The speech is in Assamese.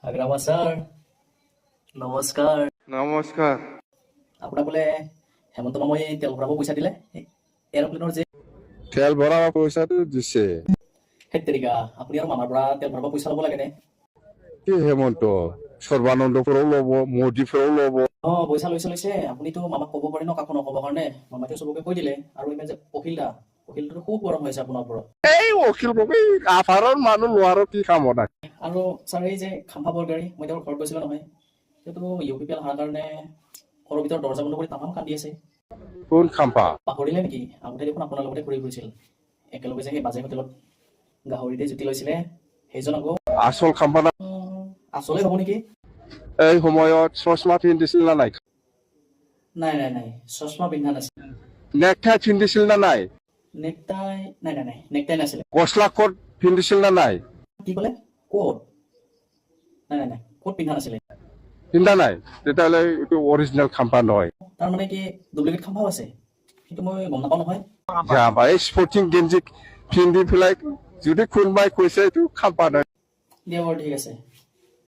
আগ্ৰামা ছাৰ নমস্কাৰ। নমস্কাৰ। আপোনাক বোলে হেমন্ত মামই তেল ভৰাব পইচা দিলে এৰপ্লেনৰ যে তেল ভৰাব পইচাটো দিছে। সেই তেৰিকা আপুনি আৰু মামাৰ পৰা তেল ভৰাব পইচা ল'ব লাগে নে? কি হেমন্ত সৰ্বানন্দপুৰও ল'ব, মোদীপুৰও ল'ব। পইচা লৈছে আপুনিতো মামাক ক'ব পাৰে ন কাকো নক'বৰ কাৰণে। মামাটো চবকে কৈ দিলে আৰু ইমান যে অখিলটো খুব গৰম হৈছে আপোনাৰ ওপৰত। এই অখিল কবি আফাৰৰ মানুহ লোৱাৰো কি কামত আছে। আৰু ছাৰ এই যে খাম্পা বৰগাড়ী মই তেওঁৰ ঘৰত গৈছিলোঁ নহয়, তেওঁতো ইউপিপিএল অহাৰ কাৰণে ঘৰৰ ভিতৰত দৰ্জা বন্ধ কৰি তামাম কান্দি আছে। কোন খাম্পা? পাহৰিলে নেকি? আগতে দেখোন আপোনাৰ লগতে ঘূৰি ফুৰিছিল একেলগে যে সেই বাজে হোটেলত গাহৰিতে জুতি লৈছিলে সেইজন আকৌ আচল খাম্পা না? আচলে হ'ব নেকি? এই সময়ত চশমা পিন্ধিছিল না নাই? নাই চশমা পিন্ধা নাছিল। নেকটাই পিন্ধিছিল না নাই? নেকটাই নাই নেকটাই নাছিলে। গছলা কোট পিন্ধিছিল না নাই? কি ক'লে? ক'ত? নাই ক'ত পিন্ধা নাছিলে। পিন্ধা নাই? তেতিয়াহ'লে এইটো অৰিজিনেল খাম্পা নহয়। তাৰমানে কি ডুপ্লিকেট খাম্পাও আছে? কিন্তু মই গম নাপাওঁ নহয়। এই স্পৰ্টিং গেঞ্জি পিন্ধি পেলাই যদি কোনোবাই কৈছে এইটো খাম্পা নহয়। দিয়া বাৰু ঠিক আছে।